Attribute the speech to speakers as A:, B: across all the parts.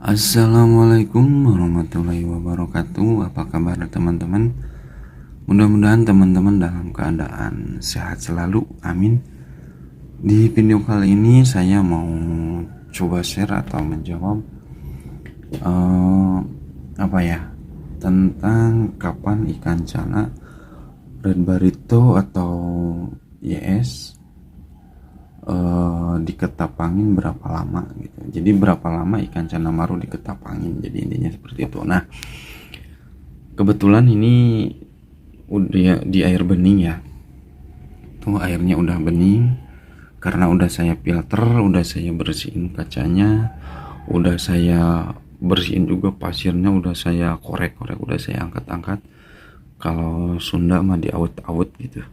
A: Assalamualaikum warahmatullahi wabarakatuh. Apa kabar teman-teman? Mudah-mudahan teman-teman dalam keadaan sehat selalu. Amin. Di video kali ini saya mau coba share atau menjawab tentang kapan ikan cana, red barito atau YS diketapangin berapa lama gitu. Jadi berapa lama ikan cana maru diketapangin. Jadi intinya seperti itu. Nah, kebetulan ini udah di air bening ya. Tuh airnya udah bening karena udah saya filter, udah saya bersihin kacanya, udah saya bersihin juga pasirnya, udah saya korek-korek, udah saya angkat-angkat. Kalau Sunda mah diawet-awet gitu,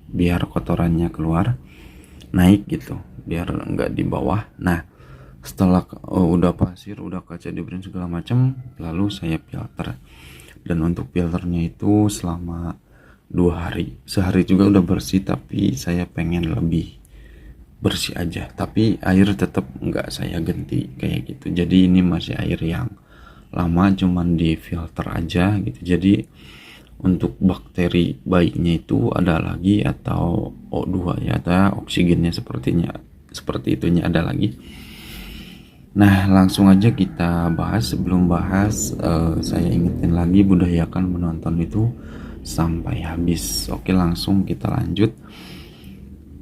A: biar kotorannya keluar, naik gitu, biar enggak di bawah. Nah, setelah udah pasir, udah kaca diberi segala macam, lalu saya filter. Dan untuk filternya itu selama 2 hari, sehari juga udah bersih, tapi saya pengen lebih bersih aja, tapi air tetap enggak saya ganti kayak gitu. Jadi ini masih air yang lama, cuman di filter aja gitu. Jadi untuk bakteri baiknya itu ada lagi, atau O2 ya, atau oksigennya seperti itunya ada lagi. Nah, langsung aja kita bahas. Sebelum bahas, saya ingetin lagi, budayakan menonton itu sampai habis. Oke, langsung kita lanjut.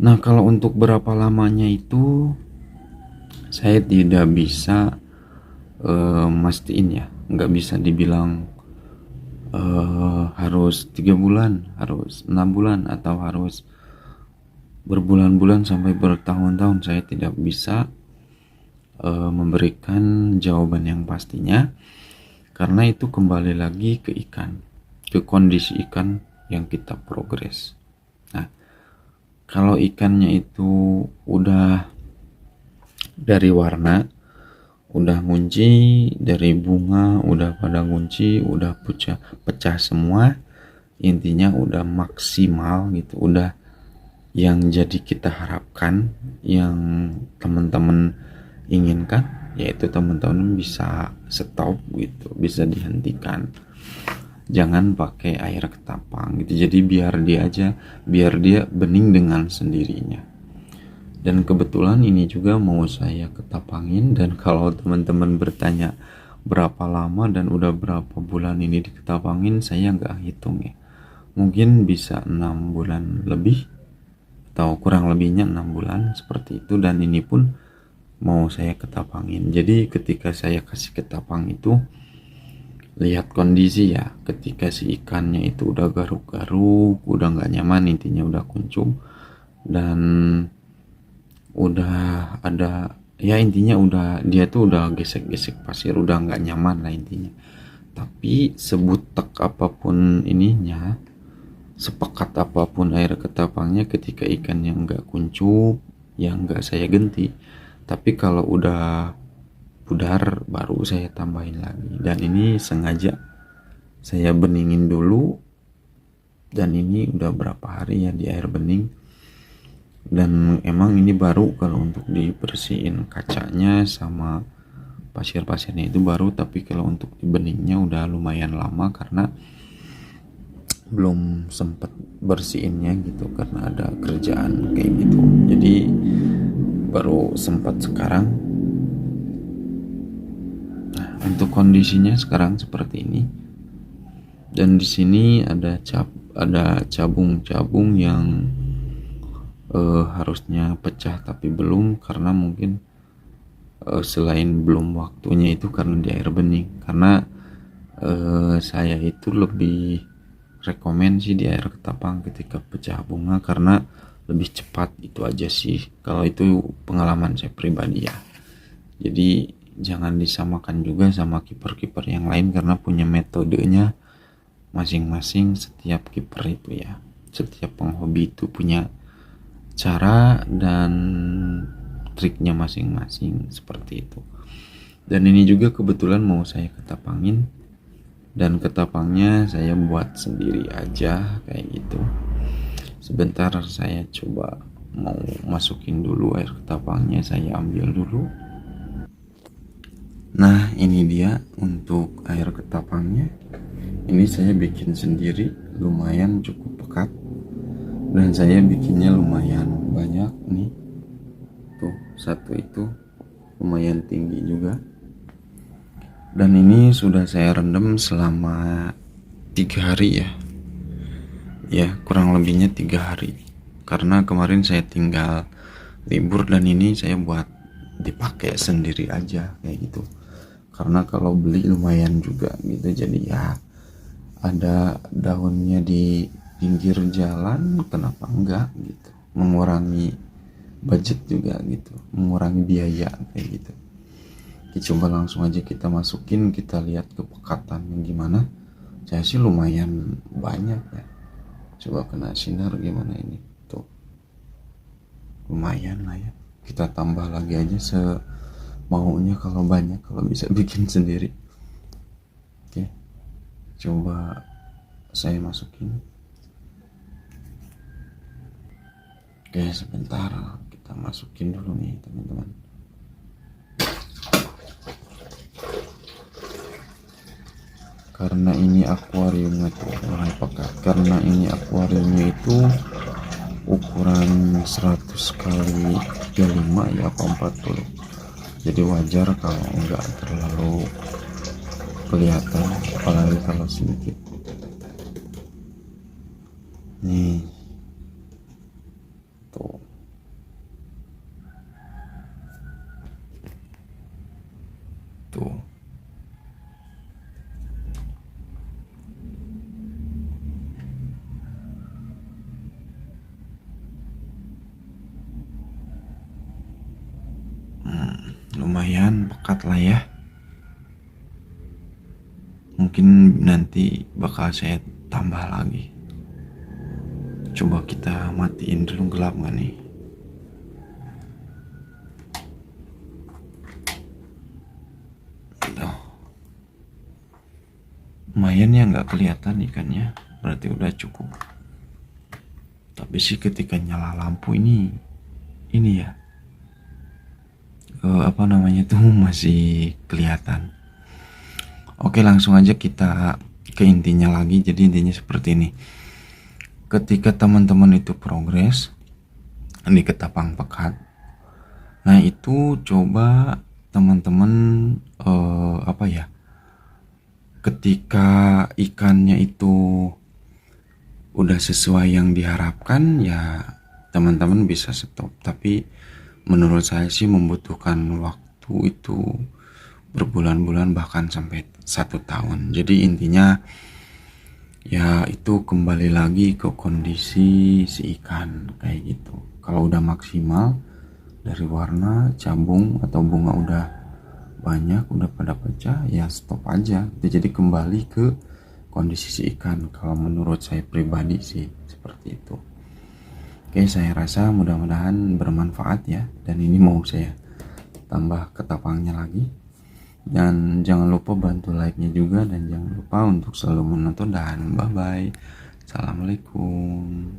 A: Nah, kalau untuk berapa lamanya itu saya tidak bisa mastiin ya, nggak bisa dibilang harus 3 bulan, harus 6 bulan, atau harus berbulan-bulan sampai bertahun-tahun. Saya tidak bisa memberikan jawaban yang pastinya, karena itu kembali lagi ke ikan, ke kondisi ikan yang kita progres. Nah, kalau ikannya itu udah dari warna, udah ngunci, dari bunga udah pada ngunci, udah pecah semua, intinya udah maksimal gitu, udah yang jadi kita harapkan, yang teman-teman inginkan, yaitu teman-teman bisa stop gitu, bisa dihentikan. Jangan pakai air ketapang gitu. Jadi biar dia bening dengan sendirinya. Dan kebetulan ini juga mau saya ketapangin. Dan kalau teman-teman bertanya berapa lama dan udah berapa bulan ini diketapangin, saya nggak hitung ya. Mungkin bisa 6 bulan lebih, atau kurang lebihnya 6 bulan seperti itu. Dan ini pun mau saya ketapangin. Jadi ketika saya kasih ketapang itu, lihat kondisi ya. Ketika si ikannya itu udah garuk-garuk, udah nggak nyaman, intinya udah kuncup, dan udah ada ya, intinya udah, dia tuh udah gesek-gesek pasir, udah nggak nyaman lah intinya. Tapi sebutek apapun ininya, sepekat apapun air ketapangnya, ketika ikannya nggak kuncup, ya nggak saya ganti. Tapi kalau udah pudar, baru saya tambahin lagi. Dan ini sengaja saya beningin dulu, dan ini udah berapa hari ya di air bening. Dan emang ini baru kalau untuk dibersihin kacanya sama pasir-pasirnya itu baru, tapi kalau untuk di beningnya udah lumayan lama, karena belum sempet bersihinnya gitu, karena ada kerjaan kayak gitu. Jadi baru sempat sekarang. Nah, untuk kondisinya sekarang seperti ini. Dan di sini ada cabung-cabung yang harusnya pecah tapi belum, karena mungkin selain belum waktunya itu karena di air bening. Karena saya itu lebih rekomen sih di air ketapang ketika pecah bunga, karena lebih cepat, itu aja sih. Kalau itu pengalaman saya pribadi ya. Jadi jangan disamakan juga sama kiper-kiper yang lain, karena punya metodenya masing-masing setiap kiper itu ya. Setiap penghobi itu punya cara dan triknya masing-masing seperti itu. Dan ini juga kebetulan mau saya ketapangin, dan ketapangnya saya buat sendiri aja kayak gitu. Sebentar saya coba mau masukin dulu air ketapangnya, saya ambil dulu. Nah, ini dia untuk air ketapangnya. Ini saya bikin sendiri, lumayan cukup pekat, dan saya bikinnya lumayan banyak nih. Tuh, satu itu lumayan tinggi juga. Dan ini sudah saya rendam selama 3 hari ya, kurang lebihnya 3 hari, karena kemarin saya tinggal libur dan ini saya buat dipakai sendiri aja kayak gitu. Karena kalau beli lumayan juga gitu, jadi ya ada daunnya di pinggir jalan, kenapa enggak gitu, mengurangi budget juga gitu, mengurangi biaya kayak gitu. Oke, coba langsung aja kita masukin, kita lihat kepekatannya gimana. Saya sih lumayan banyak ya, coba kena sinar gimana ini tuh, lumayan lah ya. Kita tambah lagi aja semaunya, kalau banyak, kalau bisa bikin sendiri. Oke, coba saya masukin. Oke, sebentar kita masukin dulu nih teman-teman. Karena ini akuariumnya tuh mulai pekat, karena ini akuariumnya itu ukuran 100 kali 35 ya, apa 40, jadi wajar kalau enggak terlalu kelihatan, apalagi kalau sedikit. Nih tuh, tuh lumayan pekat lah ya. Mungkin nanti bakal saya tambah lagi. Coba kita matiin dulu, gelap nggak nih? Tuh. Lumayan ya, nggak kelihatan ikannya, berarti udah cukup. Tapi sih ketika nyala lampu ini ya, apa namanya tuh, masih kelihatan. Oke, langsung aja kita ke intinya lagi. Jadi intinya seperti ini. Ketika teman-teman itu progres di ketapang pekat, nah itu coba teman-teman ketika ikannya itu udah sesuai yang diharapkan ya, teman-teman bisa stop. Tapi menurut saya sih membutuhkan waktu itu berbulan-bulan, bahkan sampai 1 tahun. Jadi intinya ya itu kembali lagi ke kondisi si ikan kayak gitu. Kalau udah maksimal dari warna, cabung atau bunga udah banyak, udah pada pecah, ya stop aja. Jadi kembali ke kondisi si ikan. Kalau menurut saya pribadi sih seperti itu. Oke, saya rasa mudah-mudahan bermanfaat ya. Dan ini mau saya tambah ketapangnya lagi. Dan jangan lupa bantu like-nya juga, dan jangan lupa untuk selalu menonton, dan bye-bye. Assalamualaikum.